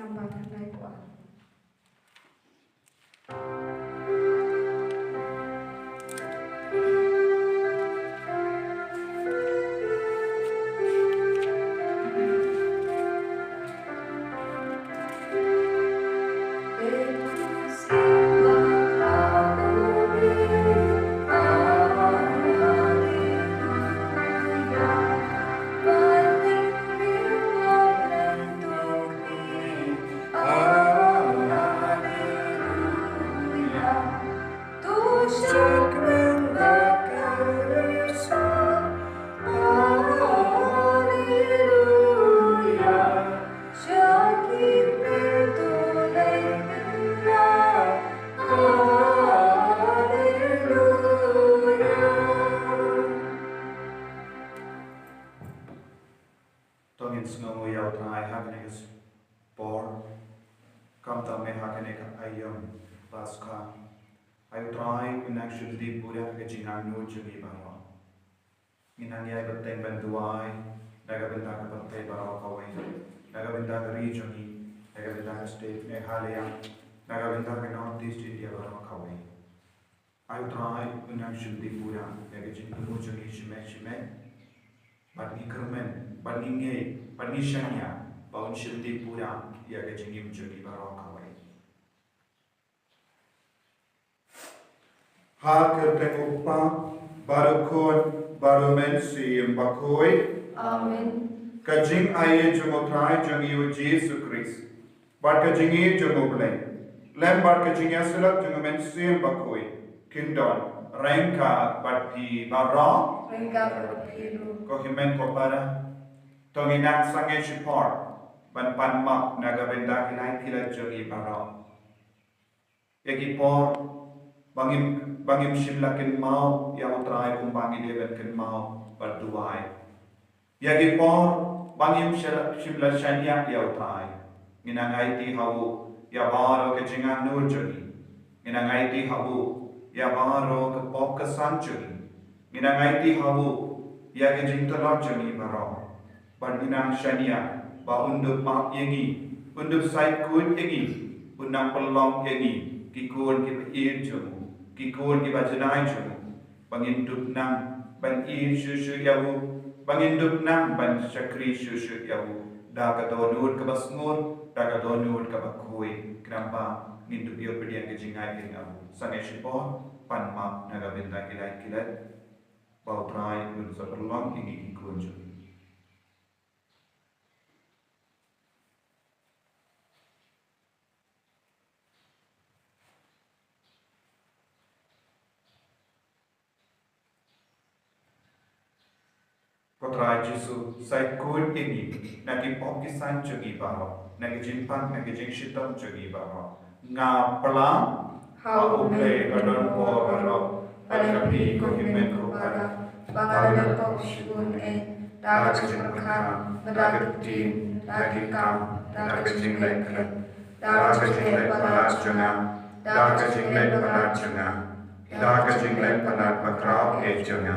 Sambal Nai Kwa. Tongin sngo yau trai hagenegas por kam ta me hagenega ayam paska ayu trai minak shuddi pura ke jingan no jugi baro minang yai bateng banduai daga benda ka patte baro kawai daga benda ka regioni daga benda ka state Meghalaya daga benda ka North East India baro kawai ayu trai minak shuddi pura ke jingan no jugi shime but increment, but ingay, but nishanya, baun shildi pura, yaga jingim jodi baro kawai. Hake pengupa, barukon, barumensi bakoi. Amen. Kajing aye jumotrai jungiu Jesu Christ. Bar kajingi jumoblay. Lem bar kajing yasulak jungomensi bakoi. Kindon, rengka bati baro. Rengka bati Kohimen ko para tonginan sange support ban panmak nagabenda kinai kila jogi baro yagi por bangim shimlakin mau yang utrai kumbangi deben kin mau berduai yagi por bangim shimla shanya ya utrai nginangai ti hawu ya baro ke jingan nur jogi nginangai ti hawu ya baro ke pop ke san jogi nginangai ti hawu ya ke jintolor joni baro bandinang shania ba undup ma yengi undup sai kun yengi unang pelong yengi kikun ki ir jomu kikun ki bajanai jomu bangindup nang ban ir shu yawu bangindup nang ban shakri shu yawu da ka donur ka basngur da ka donur ka bakui kenapa ngindup yo pediang ke jingai yawu sange shipo panma naga benda kilat bau trai untuk seperluang ini kunjung. Kotrai Jesu sai kun ini nagi pop kisan jogi baro nagi jimpan nagi jing shitam jogi baro nga pelang hau play gadon po baro Palapi ko himen ko para bangalan ko shun dagat jingkam dagat tin dagat kam dagat jinglek dagat jinglek palat junga dagat jinglek palat junga dagat jinglek palat bakraw junga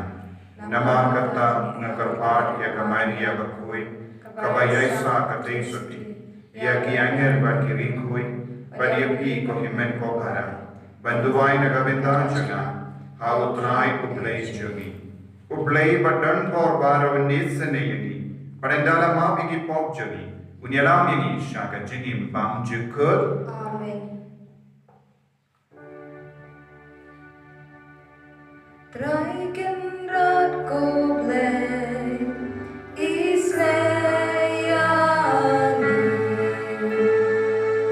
nama kata nakarpat ya kamai ya bakui kabayai sa kating suti ya kianger bakiri kui badiapi ko himen ko para banduai nagabenda junga How try to place jogi. Ublay badan for barawandis senayagi. Parendala ma bigi pop jogi. Unyalam yagi shaka jingim bang jukur. Amen. Try can rat go play. Islayani.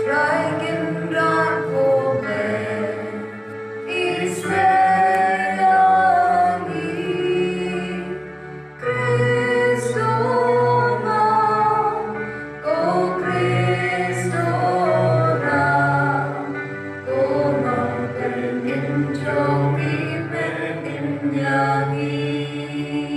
Try can rat go play. Islayani. Jogi ben in Yagi.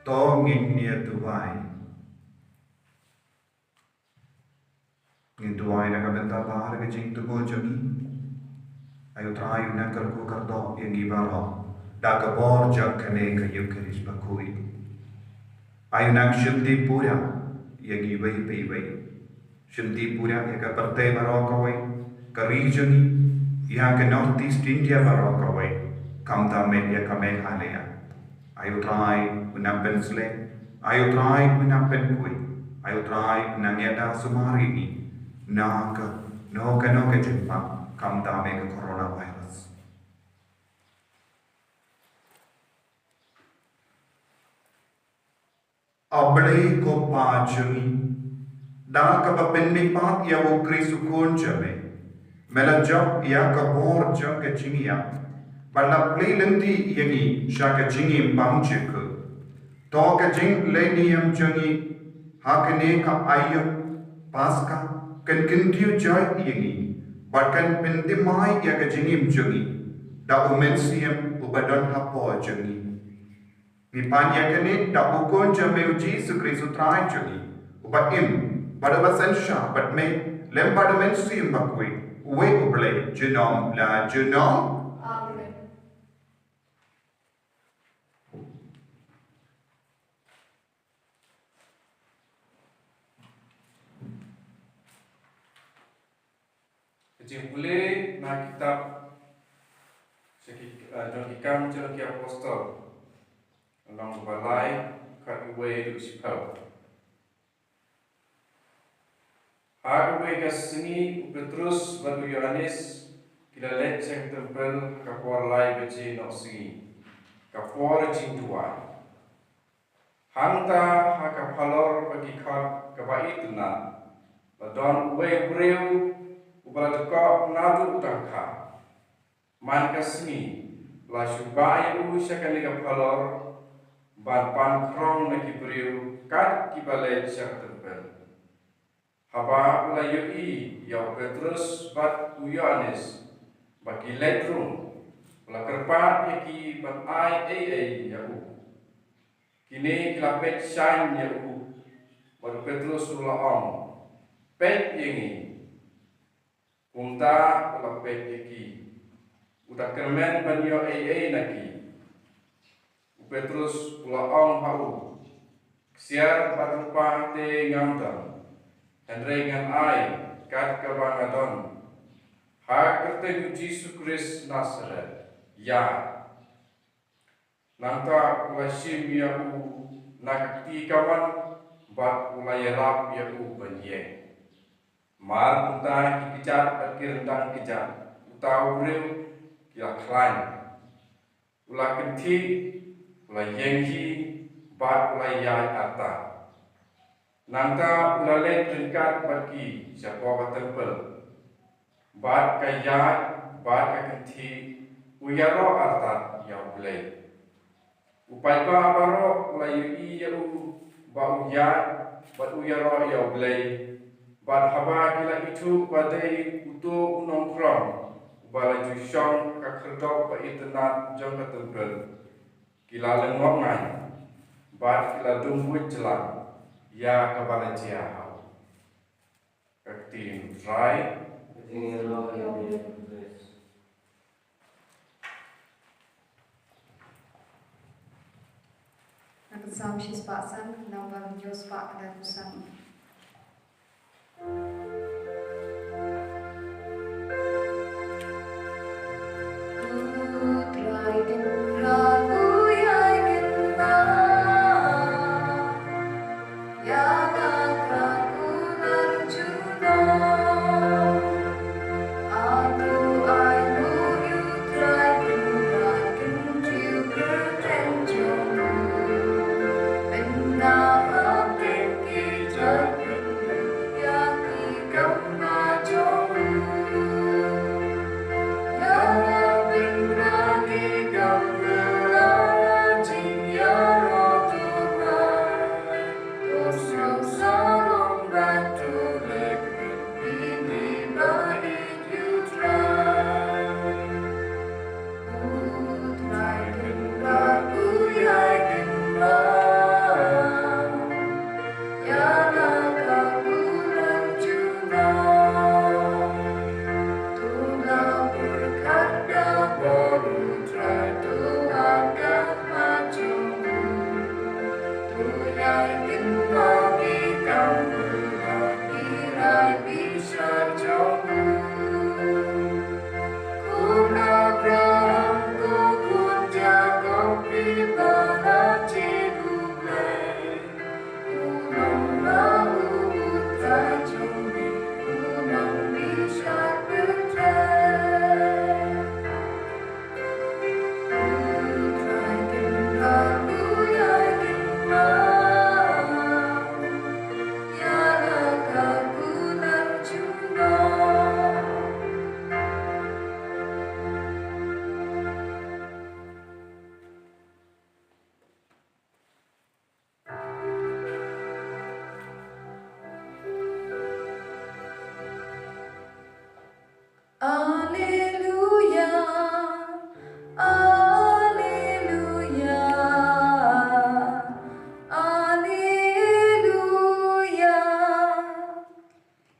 to ngin nia tuai ngin tuai na kabenta bahar ke jing tu go jami ayo trai na kar ko kar do yang ibaro da ka bor jak kane ka yukeris bakui ayo nang shinti pura yang ibai bai shinti pura ya ka parte baro ka wai ka region ya ka north east india baro ka wai kamta me ya ka me khalea ayo trai unampen sle ayo trai unampen kui ayo trai nangeta sumari ni naka no ka jimpa kamta me ka coronavirus ablei ko pajami da ka bapenni pat ya wo krisu konjame mela job ya ka bor jang ka jingia bala plei lenti yagi shaka jingi bangchik to ka jing lenium jangi hakane ka ayo paska kan kintiu joy yagi bahkan pentimai ya ka jingim jangi da umensiam ubadon hapo jangi Mipanya kini da ukon jame uji sukrisu trai jangi ubat im pada basan syah bat me lem pada mensiam bakui uwe uble genom la genom Amen. Jadi boleh na kitab John Hikam John Apostol Along balai kat uwe du sipau. Har uwe kasini Petrus batu Yohanes kila let ceng tempel kapor lai beci nok singi. Kapor jing tuai. Hanta ha kapalor bagi khat kabai tunan. Ladon uwe breu ubala dekok nadu utangka. Man kasini la syubai u syakali kapalor ban krong na kibriu kat kibale syak tempel. Haba ula yoi ya Petrus bat Yohanes bagi letrum ula kerpat yaki ban ai ya u. Kini kilapet syain ya u baru Petrus ula ong pet yengi kumta ula pet yaki udah kermen ban yo naki Petrus ulaong hau siar parupa te ngamdam henrengan ai kat kabangadon ha kerteng Yesus Kristus Nazaret ya nanta ulasim ya u nakti kawan bat ulayarap ya u banye mar punta kikicat kirendang kicat utau rew kila klain ula kenti ula yenghi bat ula yai arta nanta ula len ringkat bagi siapa bat tempel bat kayat bat kakenti uyaro arta ya ulai upai ba baro ula yui ya u ba uyat bat uyaro ya ulai bat haba kila itu badai utu nongkrong bala jusyong kakerdok ba internet jong katempel kila lengok ngai bat kila dumbuit jelang ya kabala jiahau kaktin try Nakasam shis paksan nambang jos pak dan usang. Yaki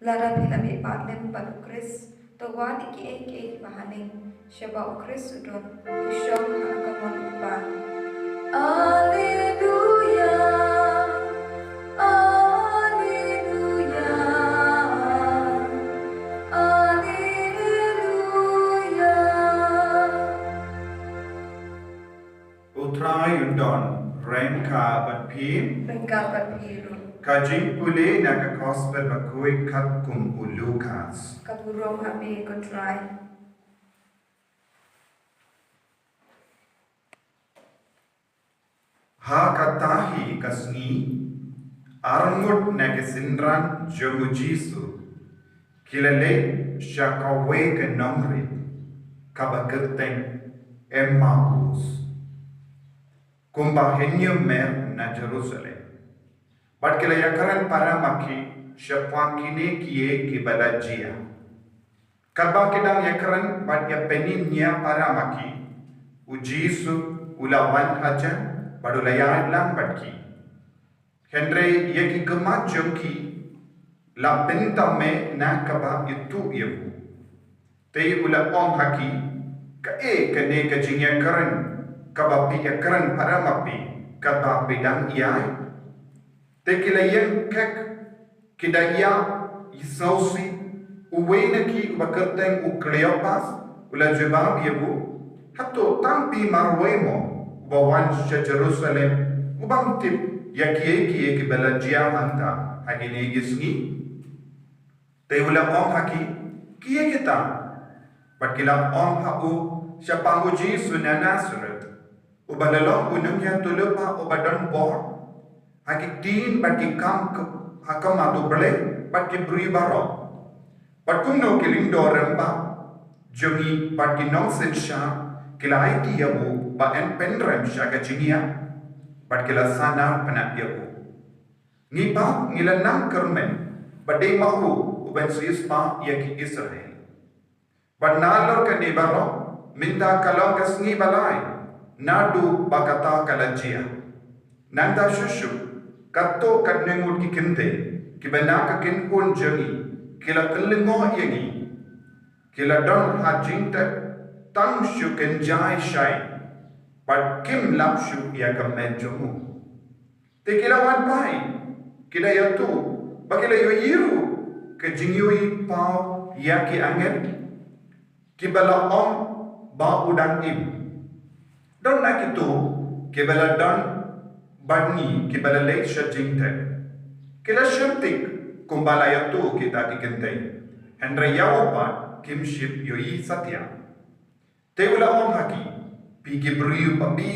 Lara pilami patlem palu Kris, tawad iki bahaning, syaba Kris udon, usyong hakaman uba. Alleluia, Alleluia, Alleluia. Utrai undon rengka batpim Rengka berpiru, kajing pule naga kosper bakui kat kum ulukas. kaburong hami kontrai. Ha katahi kasni arngut naga sindran jogu Jisu kilale syakawe ke nomri kabaketeng Emmaus kumba henyo mer na Jerusalem. But kila yakaran para maki syapwang kini kie kibalajia. Kalba kidang yakaran but ya peninnya para maki ujisu ulawan hajan badulayan lang batki. Henry yaki kemat jongki la pentame na kaba itu yebu. Tei ula ong haki ka kene ka jingya karan kaba pi yakaran para mapi kaba bidang iyai. Tekila yang kek kidaya isausi uwena ki ubakerteng ukleopas ula jebab yebu hato tampi marwemo bawan sya Jerusalem ubang tip yakie ki belajia anta hagine gisni te ula om haki kie kita bakila om hau sya panguji sunana surat ubalalong unungya tulupa ubadon bor haki tin bagi kam hakam atu bele bagi beri baro batum no kilindo remba jogi bagi no sensha kila iti yabu ba en pendrem syaga jinia bat kila sana penak yabu ngipa ngila nam kermen bade mahu uben sispa yaki Israel bat nalor ke ni baro minta kalong kasngi balai nadu bakata kalajia nanda shushu kato kadnengut ki kinte ki bana ka kin pun jangi kila kelengo yangi kila don hajing ta tang shu ken jai shai pat kim lap shu ya ka menjomu te kila wan pai kila yatu bakila yo yiru ke jingyui pau ya ki angel ki bala om ba udang im don na kitu ki bala don badni ki balalay siya jingte. Kila syurtik kumbala yatu kita kikintay. Henry yawa kimship yoi satya. Te ula om haki pigi briyu pabi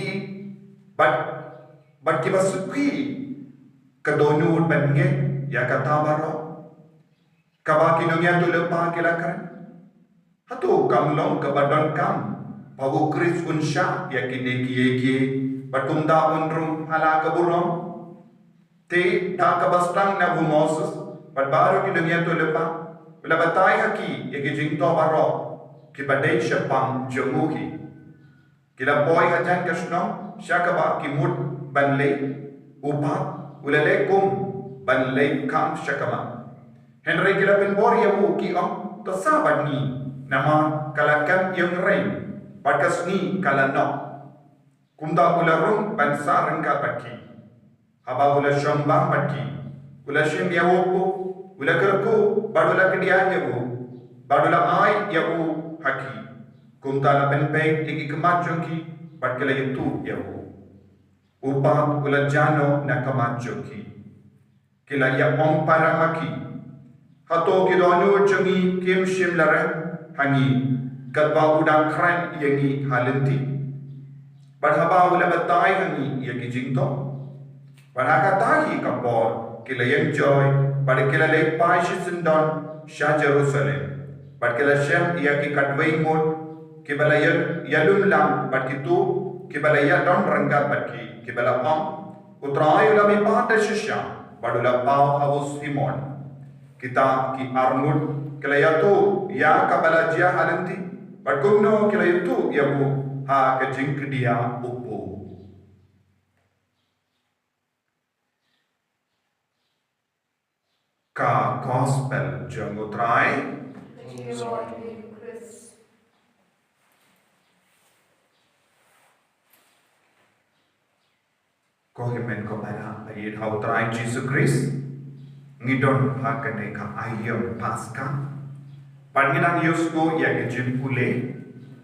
but kiba sukhi kadonu benge ya kata baro kaba kinongya tulepa kilakan hatu kamlong kabadon kam pawu kris unsha ya kine kiye Batumda unrum hala kaburong te ta kabastang na Moses baru ki dunia tu lepa bila batai haki ye ki jingto baro ki badai syapang jomuhi kila boy hajan kasno syakaba ki mud banle upa ulale kum banle kam syakama Henry kila bin bor yawu ki om to sabat ni nama kalakan yang rain bakas ni kala no kumda ularung bansa rengka baki haba ula shombang batki ula shim ya wopu ula kerku badula kedian ya bu badula ai ya bu haki kumtala penpeng iki kemachonki batkala yutu ya bu upat ula jano na kemachonki kila ya om paramaki hato kidonu chungi kim shim lare hangi katba udang kran yangi halenti badhaba ula batai hangi yaki jingto badhaka tahi kapor kila yang joy bad kila le paish sindon sha Jerusalem bad kila shem yaki katwei mot kibala yalum lam bad kitu kibala ya don rangga bad kibala om utrai ula mi pata shisha badula pau haus himon kitab ki armud kelayatu ya kabala jia halanti badkumno kelayatu ya bu ha kajing dia upu ka gospel jangutrai kohimen ko para ayat hautrai Jesus Christ ngidon hakane ka ayam pasca panginang yusgo ya ke jimpule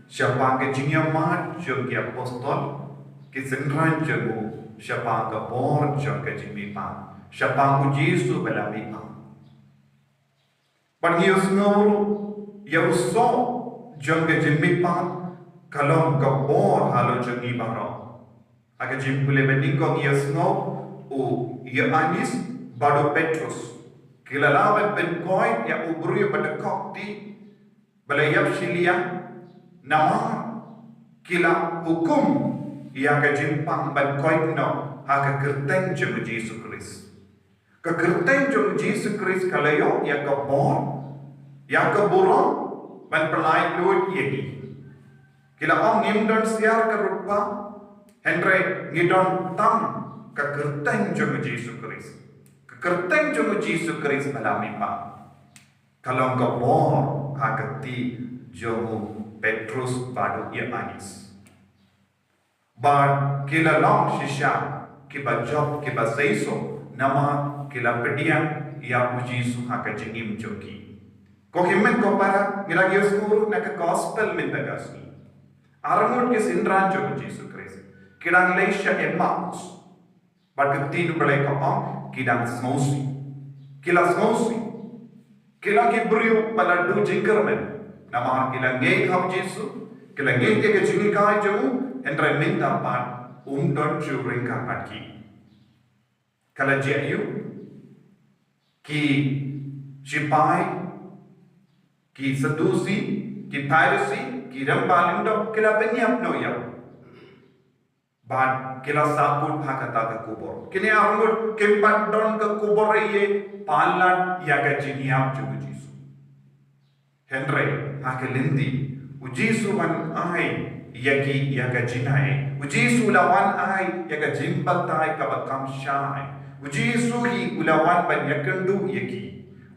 siapa ke jinyamat jo ke apostol ke senran jo siapa ke por jo ke jimipa siapa ku Yesus belami pa pangiyusno ya uso jo ke jimipa kalom ke por halo jo ngibaro aga jimpule beningko yusno u ya anis Bado Petrus kilalawan ben koin ya ubru pada kokti balayap silia nama kila hukum yang kejimpang ben koin no haka kerteng jemu Jesus Christ ke kerteng jemu Jesus Christ kalayo ya kebor ya keburong ben pelai luit yegi kila ong ngimdon siar kerupa Henry ngidon tam ke kerteng jemu Jesus Christ kerteng jemu Jesus Christ malami pa kalau kau bor agati jemu Petrus badu ia anis bad kila long shisha kiba job kiba seiso nama kila pedian ia Yesus haka jengim joki ko himmen ko para ngilagi usuru na ka gospel min bagasi aramut ke sindran jemu Jesus Christ kidang leisha Emmaus bad ketin belai ko kidang smosi kila smosi kila kibriyo paladu jinkermen nama kila ngei hab Jesu kila ngei ke jingi kai jamu entra minta pat don churing ka patki kala jayu ki sipai ki sedusi ki piracy ki rambalindo kila penyap no ya bad kila saput phakata ka kubor kini armur kempat don ka kubor ye palan ya ga jiniam jugu Jesu Henry hakelindi u Jesu man ai yaki ya ga jinai u Jesu lawan ai ya ga jimbatai ka bakam shai u Jesu hi ulawan ban yakandu yaki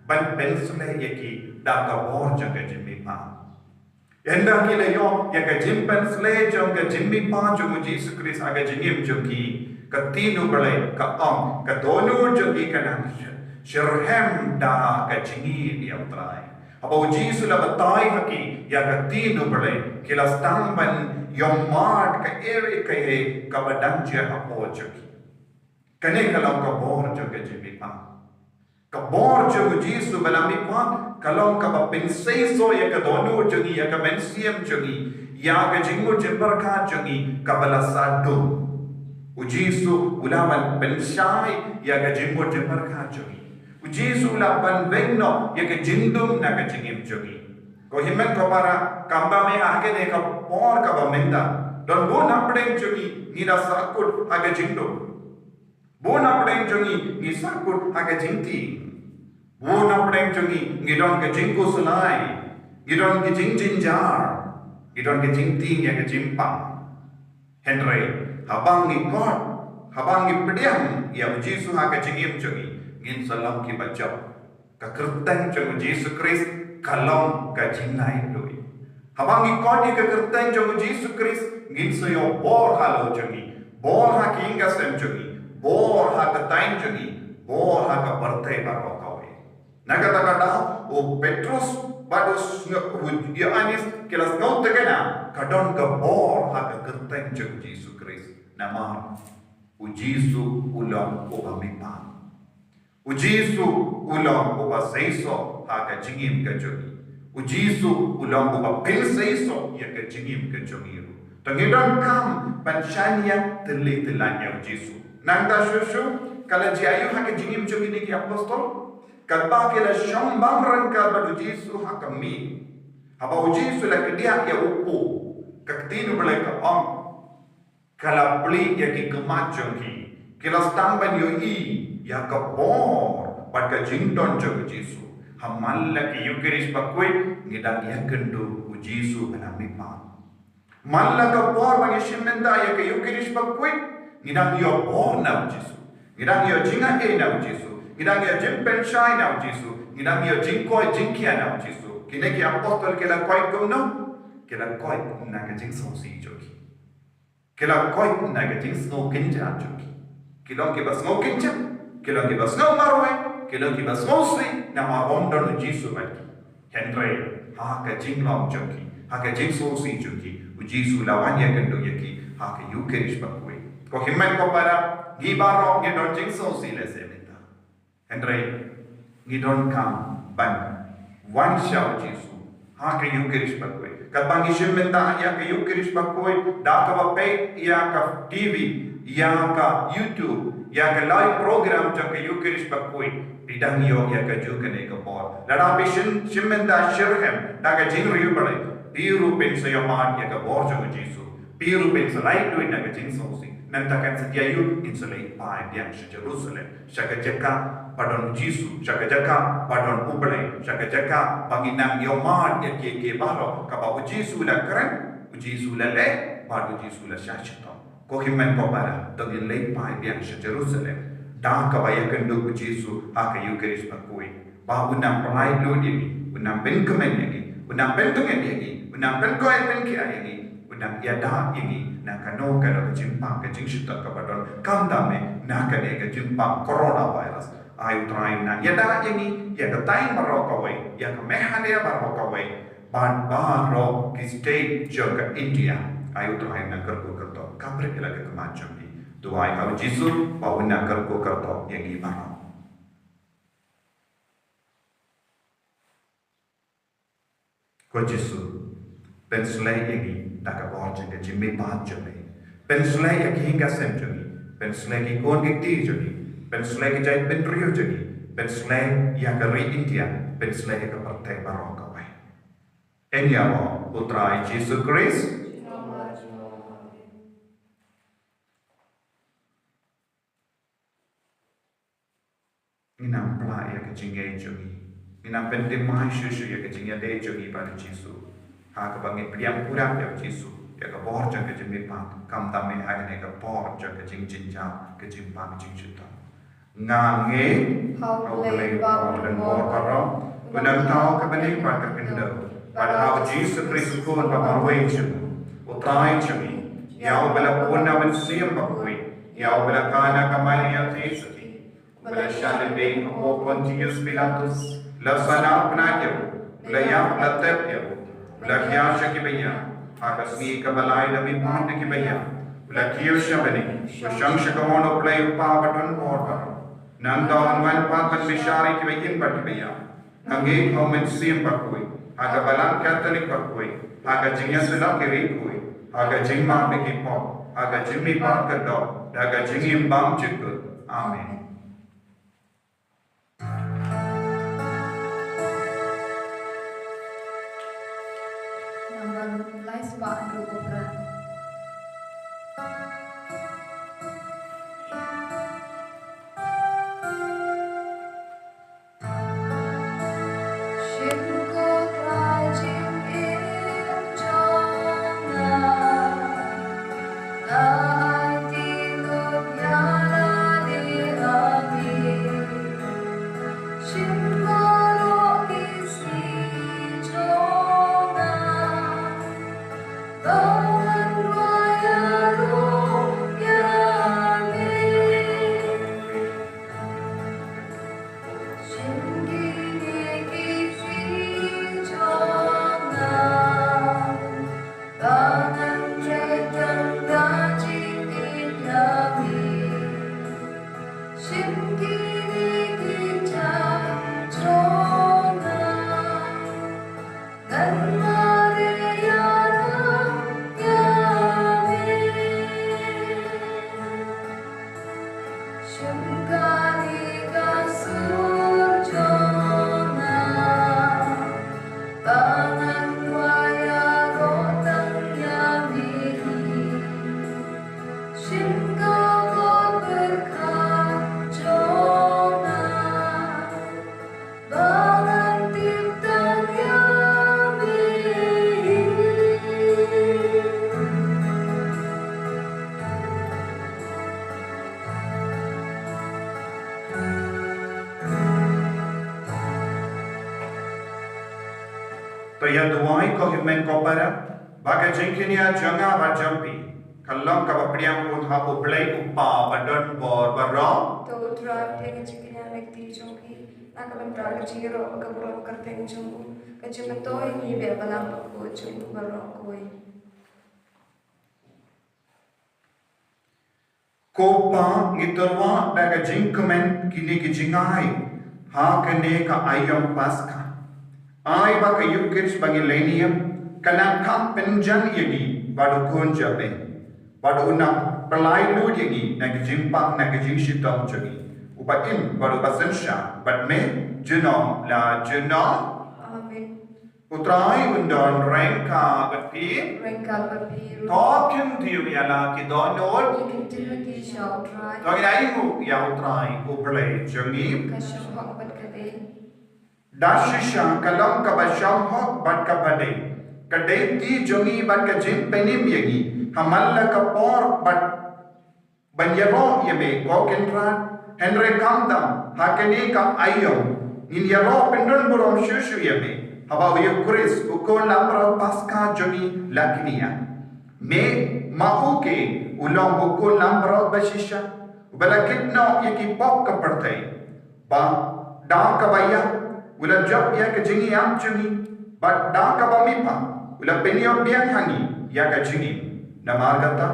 ban pensule yaki da ka bor jaga jimipa Enda kila yo ya ka jimpen sle jong ka jimmi pa jong Jesus Christ aga jingim joki ka tinu balai ka ka donu joki ka nang shirhem da ka jingi dia utrai abo Jesus la batai haki ya ka tinu balai kila stamban yom mart ka eri ka he ka badang je apo joki kane kalau ka bor jong ka jimmi pa ka bor jong Jesus balami pa kalau ka pinsay so ya ka donu jogi ya ka mensiam jogi ya ka jingu jimbarka jogi ka balasado u Jesu ulaman pensai ya ka jingu jimbarka jogi u Jesu ulaman vengno ya ka jindum na ka jingim jogi ko himmen ko para kamba me age ne ka por ka bamenda don bo napdeng jogi ni da sakut aga jindum bo napdeng jogi ni sakut aga jingti Wona pdeng chungi ngidon ke jingku sulai ngidon ke jinjar ngidon ke jingting ya ke jimpang Henry habang ni God habang ni pediam ya Yesus ha ke jingim chungi ngin salam ki bajab ka kerteng chung Jesus Christ kalom ka jinai lui habang ni God ni ka kerteng chung Jesus Christ ngin so yo bor halo chungi bor ha ki inga sem chungi bor haka tain jogi, bor haka birthday baro kawe. Nagata o Petrus bados Yohanes kelas ngau tegana kadon ka bor haka kertain jogi Yesus Kristus. Nama ujisu ulang upamipa. Ujisu ulang upa seiso haka jingim ka jogi. Ujisu ulang upa pil seiso ya ka jingim ka jogi. Tangidon kam panshania telitelanya ujisu. Nangda shushu kala jiayu haka jingim jogi ni ki apostol. Kalba kila shambang rangka badu Yesu haka mi. Haba ujisu la kedia ya upo. Kaktinu bela ka om. Kala beli ya ki kemacong ki. Kila stamban yo i ya ka bor. Bad ka jingdon jogi Yesu. Hamalla ki yukiris bakwe ngidang ya kendu ujisu benamipa. Malla ka bor bagi shimenda ya ka yukiris bakwe ngidang yo bor na ujisu. Ngidang yo jinga e na ujisu. Ngidang yo jimpen shai na ujisu. Ngidang yo jingkoi jingkia na ujisu. Kine ki apostol kila koi kumno. Kila koi na ka jing sausi joki. Kila koi na ka jing snow kinja joki. Kilong ki bas snow kinja. Kilong ki bas snow marwe. Kilong ki bas snow sui. Na ma ondon ujisu bagi. Henry ha ka jing long joki. Ha ka jing sausi joki. Ujisu lawanya kendo yaki. Ha ka yukerish bakwe. Ko himmen ko para gibaro ngidon jing sausi lese. Henry, ngidon kam ban wan shau Jesu. Ha ke yukirish bakwe. Kalbangi shimenta ya ke yukirish bakwe. Da ka bape ya ka TV, ya ka YouTube, ya ka live program ja ke yukirish bakwe. Bidang yo ya ka jukane ka por. Lada be shimenta shirhem da ka jing riu bale. Biru pen sa yaman ya ka bor ja Jesu. Biru pen sa lai duit na ka jing sosi. Nantakan setia yu insulate pa biang sa Jerusalem. Shaka jaka padon Yesus, shaka jaka padon ublay, shaka jaka panginang yoman ya ke baro kaba Yesus la keren, Yesus la le, padu Yesus la shashito. Ko himmen ko para tongin le pa biang sa Jerusalem. Da kaba ya kendo Yesus aka Eucharist pakui. Ba unang prai lo dimi, unang ben kemen yagi, unang ben tengen yagi, unang ben koy ben ki yagi. Nang yada ini na kano kalau kejimpang kejingshita kabadon kandame na kane kejimpang coronavirus ayu try na yada ini ya ketain barokawai ya kemehane barokawai ban baro ki state juga India ayu try na kerko kerto kapre kila ke kemacam ni tuai kau Yesus bau na kerko kerto yang ibaro ko Yesus penslay ini taka borja ke jimmi baat jami penslay ya ki hinga sem jami penslay ki kon ki ti jami penslay ki jai pentrio jami penslay ya ke ri India penslay ka partai baroka bai enya mo putra Yesus Kristus inam pla ya ke jingai jami inam pente mai shushu ya ke jingai de jami pada Yesus ha ka bangit priam pura ya Yesu ya ka bor jang ke jimi pa kam tame ha ne ka bor jang ke jing jinja ke jim pa jing chuta nga nge au le ba dan bor paro benang tau ka bani pa ka kendo pada ha Yesu Kristus ko pa marwe chu utrai chumi ya bela puna men siam pa koi ya bela kana ka mai ya Yesu bela shale be ko Pontius Pilatus la sana pnayo la ya la tep ya Ulakia shakibaya, akasni kabalai na mipante kibaya. Ulakia shabani, ushang shakamono play papaton order. Nanda anwan papan bishari kibayin patibaya. Nangi moment sim pakui, agabalan Catholic pakui, agajingya sula kirikui, agajingma bikipo, agajimi pakado, agajingim bam chikut. Amen. Pak Andrew Kopra. Oh To ya duai ko himen ko para baga jengkinia janga ba jampi kallam ka bapriam pun ha ko play upa badon bor barong तो उतरा थे चिकनिया व्यक्ति जो कि नाकलम प्राग जीरो कबरो करते हैं जो कच्चे में तो ही बेबलाम को जो बरो कोई Kopa ngitorwa daga jingkemen kini ki jingai ha kene ka ayam paska ai ba ka yukis bagi lenium kana kam penjan yagi badu konja be badu una pelai lu yagi nag jimpak nag jingshitam jagi upa in badu basensha but me jenom la jenom आमीन utrai undon rengka bepi रंगकाल पर भी tokin tiu yala ki donor you can do the show try tokin ai mu ya utrai uplay jangi कशम हक बद कदे Dashisha kalam ka basham hok bat ka bade. Kadai ti jongi bat ka jim penim yagi. Hamalla ka por bat banyaro yeme ko kendra. Henry kamdam hakene ka ayom. In yaro pendon burom shushu yeme. Haba uyu kuris uko lambra paska jongi lakinia. Me mauke ulang uko lambra bashisha. Ubalakitno yaki pop ka pertai. Ba da ka bayah. Ula job ya ke jingi am jingi but da ka ba mipa ula penio biang hangi ya ka jingi na margata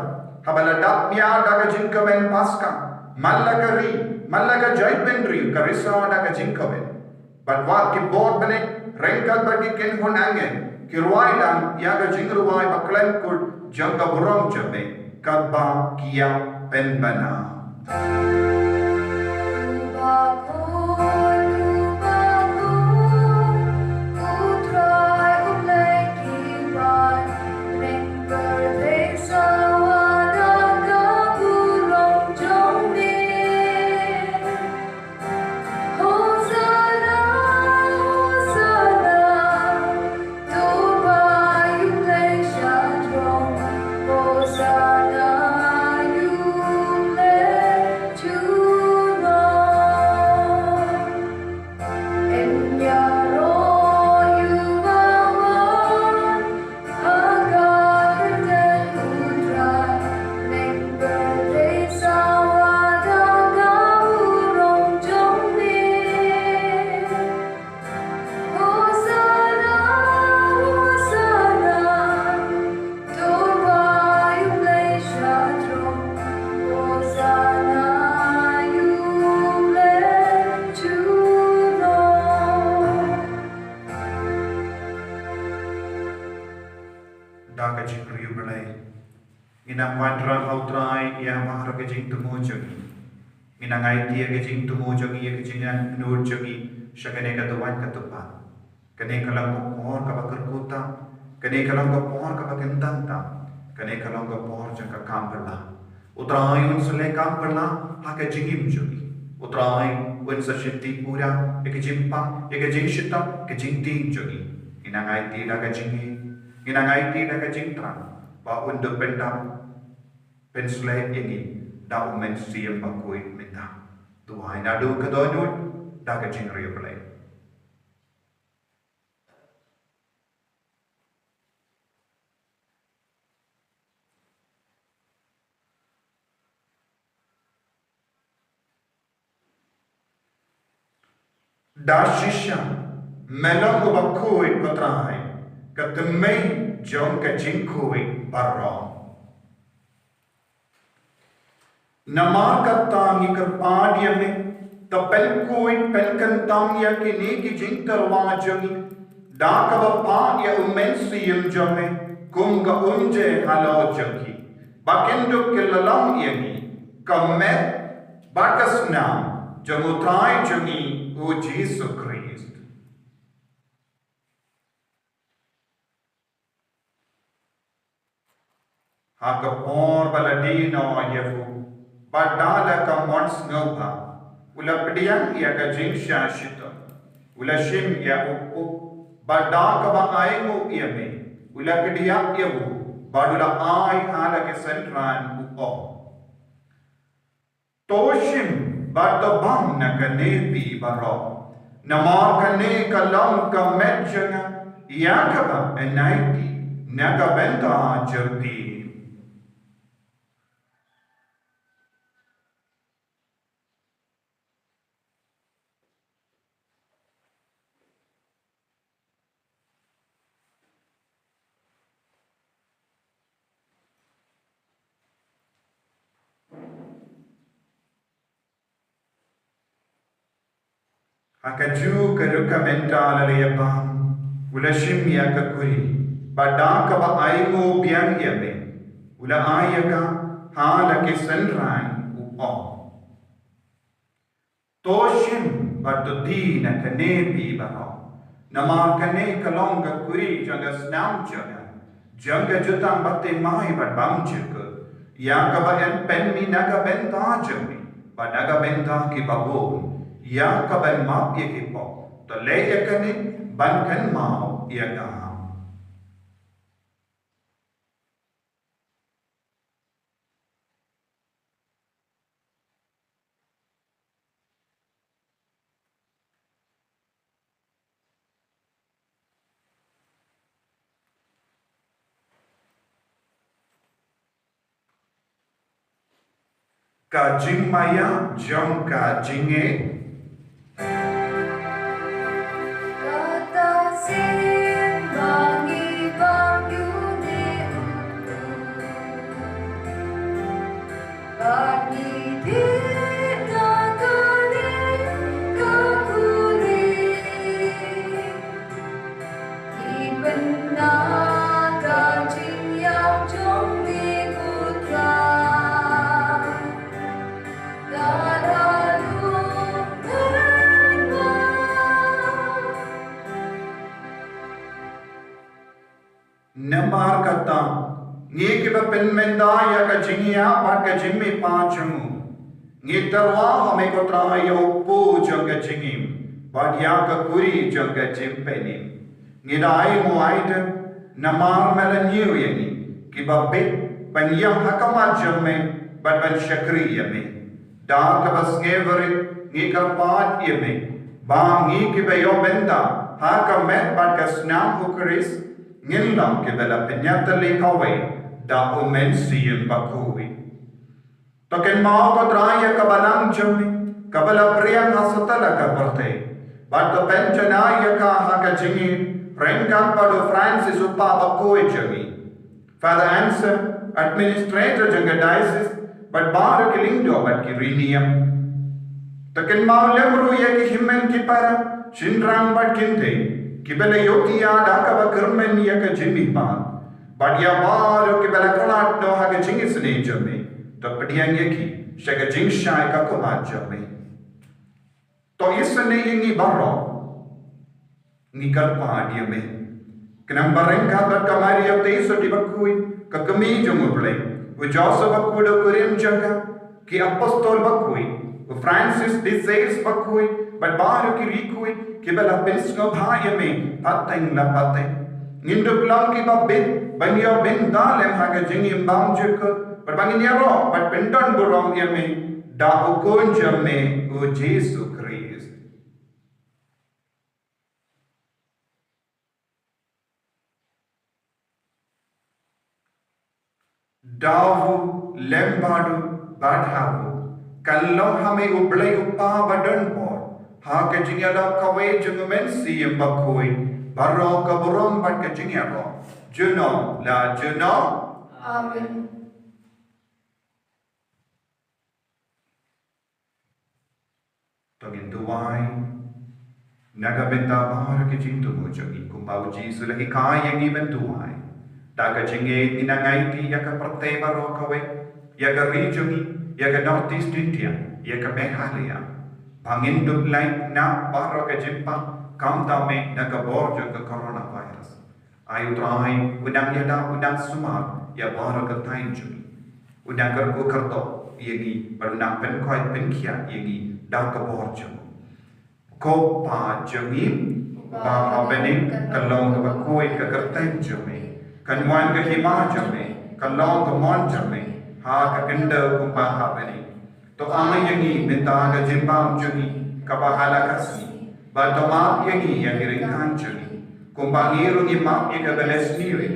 habala da ya da ka jinka ben paska mallaka joy bendri ka risa da ka jinka ben but wa ki bod bane renkal ba ki ken hon angen ki ruai dam ya ka jingru wai ba klem kul janga burom jabe ka ba kia ben bana daga jingri belai ina mandra hautrai ya mahar ke jing tumo jogi ina ngai dia ke jing tumo jogi ya ke jingan nur jogi shagane ka tuan ka tupa kane kalang ko por ka bakar kota kane kalang ko por ka bakentang ta kane kalang ko por jang ka kampala utrai un sule kampala ha ke jingim jogi utrai un sa shitti pura ke jimpa ke jing shitta ke jing ting jogi ina ngai dia daga jingi ina ngai ti daga jingtra ba undo pendam pensle ini da umen siam ba kui minta tu hai na do ka donut daga jingri play dashisha melong ba kui patrai katemei jong ka jingkui barong Nama kata ngikar padia me, tapel kuit pel kantang ya kini ki jingtar wajangi, daka bapa ya umensi yang jame, kunga unje halo jaki, bakenduk kelalang yani, kamet bakas nam, jamutrai jangi o Jesus Christ. Hakapor baladino yafu, badala ka mons ngauha, ula pediang ia ka jingsha shito, ula shim ya upu, badaka ba aingu ia me, ula kediak yavu, badula ai hala ke sentran upo. Toshim badabang na kanepi baro, namar kane kalam ka medjanga, yakaba enaiti, nakabenta jerti. Akaju keruka mental leyabang, ulashim ya kakuri, badaka ba aimu biang yabe, ula ayaka hala ke senran upo. Toshim badodi na kanepi baho, namar kane kalong kakuri jaga snam jaga jutang bate mai badbang jaga, ya kaba en penmi naga benta jami, badaga benta ki babon. Ya kaban map ya kipo, to le ya kani ban kan mau ya gaham. Ka jing maya jong ka jinge. Namar kata, ngi kiba penmenda ya ka jingia ba ka jimmi pajumu. Ngi tarwa hame ko trayo pu janga jingim, ba ya ka kuri janga jimpeni. Ngi dai mo aida namar melanyu yani, kiba bit panyam hakama jamme ba ban shakri yame. Da ka bas ngeverit ngi karpat yame, ba ngi kiba yo benda ha ka met ba ka snam hukaris. Ngilang ke bela penyata lekawai da umensi yang bakui. Token mau ko traya kabalang jami, kabala priyang asatala ka parte. Bato penjana ya ka haka jingi, rengkan padu Francis upa bakui jami. Father answer, administrator janga diocese, but bar kilindo bat kiriniam. Token mau lemru ya ki himen ki para, shinrang bat kinte. Kibela yotia daka ba kermen ya ka jimmi pa, badia bar kibela kalat no ha ka jingi sene jame, to padiang yaki shaga jing shai ka ko jame. To isane ini barro ni kalpa dia me. Kenang bareng ka ba kamari ya te so di bakui ka kami jomo play. U Joseph bakudo kurim jaga ki apostol bakui, u Francis de Sales bakui, but bar ki rikui kibela pensno bhaya me pateng la pateng nindu plam ki babin banyo bin dalem haga jingim bam jeko but bangin yaro but pendon burong yame da ukon jamme o Jesus Christ. Davu lembadu badhavu kallo hame ublay uppa badan por ha ka jingala kawai jungumen si yang bakui baro ka burom bat ka jingalo juno la juno Amen. tongin tuwai nagabenta bahar ke cintu mo jogi kumbau Jisu lagi kaya yang iben tuwai daga jinge inangai ti yaka parte baro kawe yaka rijogi yaka northeast India yaka Meghalaya bangin duplai na baro ke jimpa kam tame naga borjo ke coronavirus ayu trai udang yada udang sumar ya baro ke tain jogi udang kerko kerto yagi barunang penkoi penkia yagi daga borjo ko pa jogi ba bening kalong ke koi ke kerten jogi kan wan ke hima jame kalong ke mon jame ha ka kenda kumpa ha bani to amai yangi minta ga jimbam juni ka bahala kasni ba to ma yangi yang ringan juni kumpa ngiru ni ma ye ka beles ni ri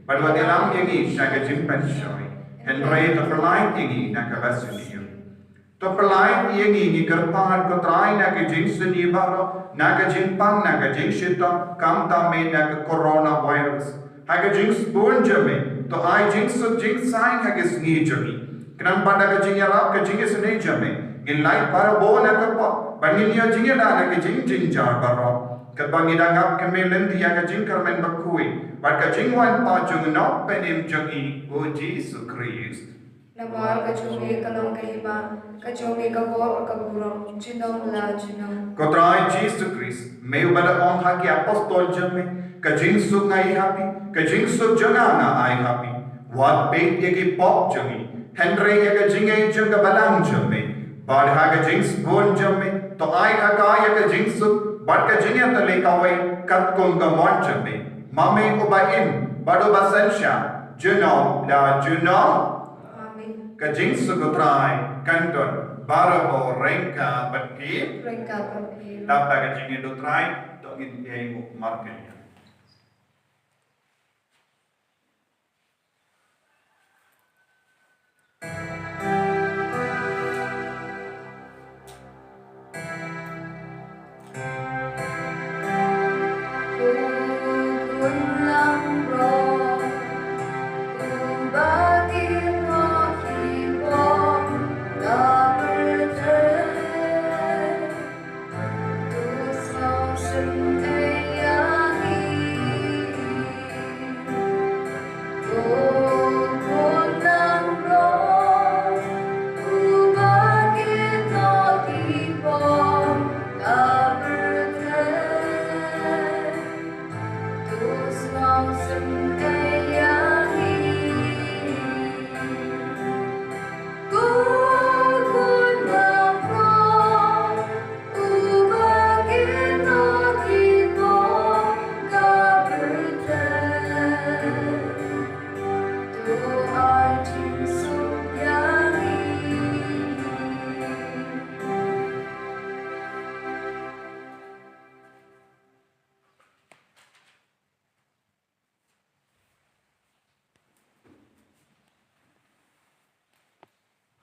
ba wa delam yangi sha ga jimpan shoi and ray to perline yangi na ka basuni to perline yangi ni karpan ko trai na ke jinsuni baro na ka jimpang na ka jinshita kam ta me na ka coronavirus haga jinx born jame to I jinx of jinx sign haga sni jame kran pada ka jing yarap ka jing sni jame in light para bo na ka pa banginya jing na na ka jing jing jar baro ka bangida ngap ka me lendi haga jing karmen bakui but ka jing wan pa jung no penim jungi o Jesus Christ Namar ka chumi kalong ka iba ka chumi ka bo ka buro chinom la chinom ko trai Jesus Christ me ubala on haki apostol jame ka jing suk ngai happy ka jing suk janga na ai happy wat bait yegi pop jungi Henry yaga jingai junga balang jame bad haga jings bon jame to ai haga yaga jingsuk bad ka jingya tale kawai kat kong ka mon jame mame ubaim bado basansha juno la juno Amin ka jingsuk utrai kanton barabo rengka batki Rengka papi tapa ka jingin utrai to in yeng markenya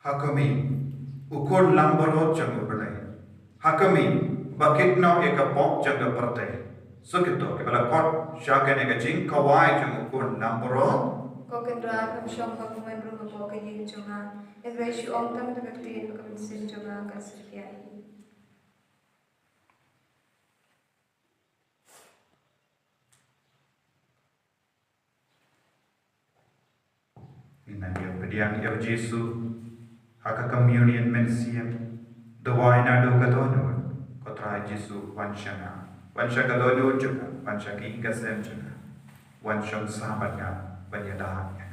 Hakami ukon lambaro jangan berdaya. Hakami bakit no eka pok jangan berdaya. Sukito kepala kot syakan eka jing kawai jangan ukon lambaro. Ko kendra kam shom ka kumai bro ko ka yin jonga en reshi om tam ta ka tin ka sin jonga ka sirkiai Ina dia pediang ya Yesus haka communion mensiam dawai na do kadono kotra Yesus wanshana kadono juga wanshaki ingasem juga wanshon sahabat nga banyadahan nga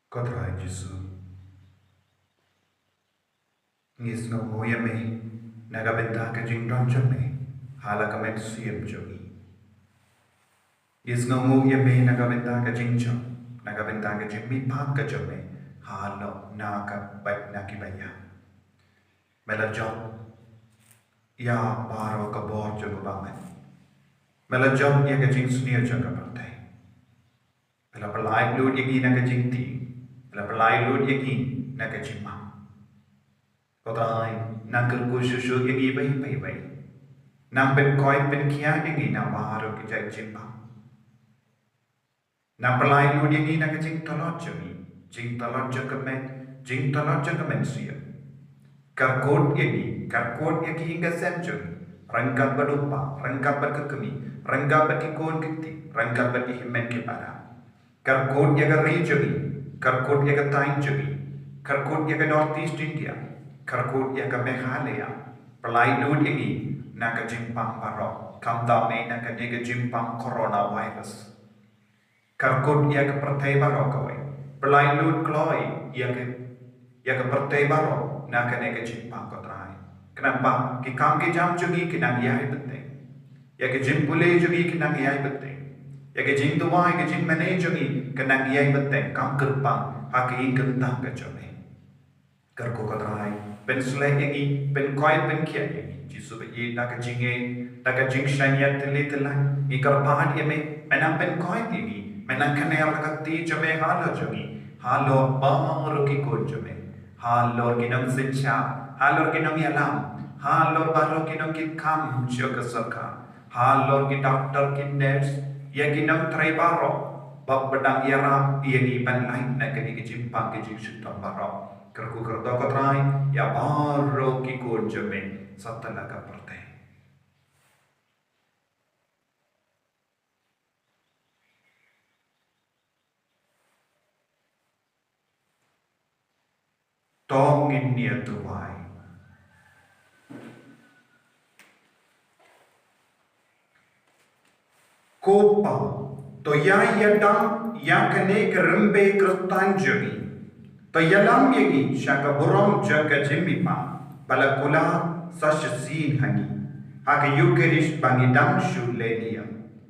Kodrai Jesu. Ngis no moya me nagabenta ka jing don jame hala ka men siem jogi. Ngis no moya me nagabenta ka jing jam nagabenta ka jing mi pak ka jame halo na ka bai na ki baya. Mela job ya baro ka bor jogo bamen. Mela job ya ka jing sunir joga partai. Mela pelai lud yagi na ka jing ti. Mela pelai lud yagi na ka jing ma. Kodrai nang kerku susu yagi bai. Nang pen koi pen kia yagi na baro ki jai jing ma. Nang pelai lud yagi na ka jing tolot jami. Jing tolot joga men. Jing tolot joga men siya. Karkot yagi hingga sem jami. Rangkat berdupa, rangkat berkekemi, rangkat berkikon kiti, rangkat berkihimen kipara. Karkot yaga rejami, karkot yaga tain jami, karkot yaga Northeast India, karkot yaga Meghalaya, pelai lud yagi naga jimpang barok, kamdame naga nega jimpang coronavirus. Karkot yaga pertai barok kawai, pelai lud kloi yaga pertai barok naga nega jimpang kotrai. Kenapa? Ki kam ke jam jogi ki nang yai penting. Ya ke jim pule jogi ki nang yai penting. Ya ke jing tuai ke jing mane jogi ki nang yai penting. Kam kerpang haki kentang ke jogi. Kerko katrai pen slek yagi pen koi pen kia yagi. Jisu be ye nak jing shanyat tele telan. I kerpaan yame menang pen koi yagi. Menang kenal kati jogi halo jogi. Halo baru ki ko jogi. Halo kinam sencha. Halor kinong yalam, halor baro kinong kit kam joga saka, halor ki doktor ki nurse, ya kinong tray baro, bab bedang yaram yagi ban lain na kini kijimpang kijing sutong baro, kerku kerdo kotrai ya baro ki ko jame satalaga pertai. Tongin niya tuwai. Kopa to yadam yakane kerembe kertan jami to yalam yagi shaka buram jaga jimipa balakula sashasin hani haka yukerish bangidam shulenia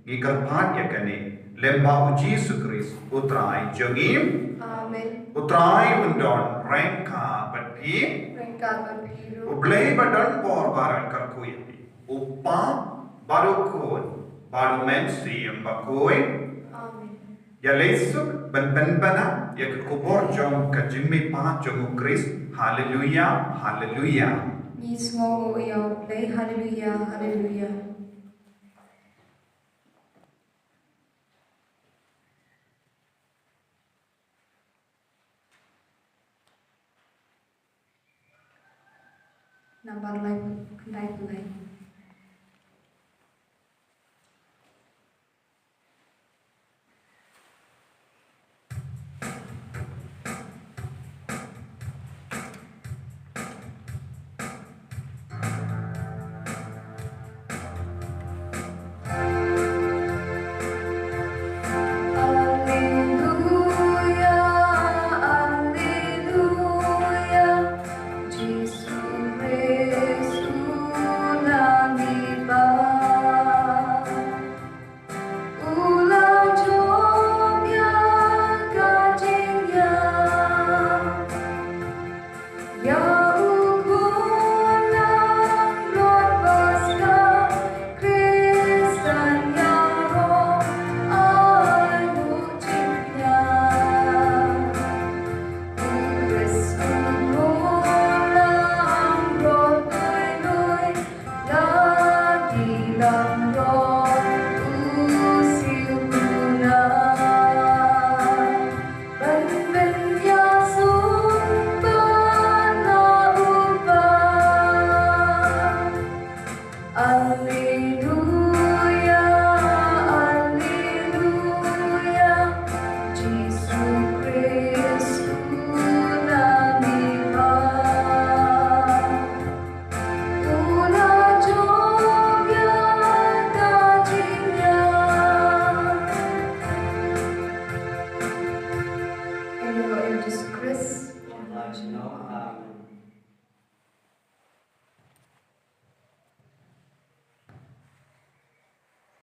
gikarpat yakane lemba uji sukris utrai jogim Amen. utrai undon rengka batpi ublay badan por baran karkuyati upa barukun baru mensi yang bakoi ya lesuk ben bana ya kubur jong ka jimmi pa jong Kris haleluya haleluya Ni semua ya play haleluya haleluya. Nampak lain, kedai lain.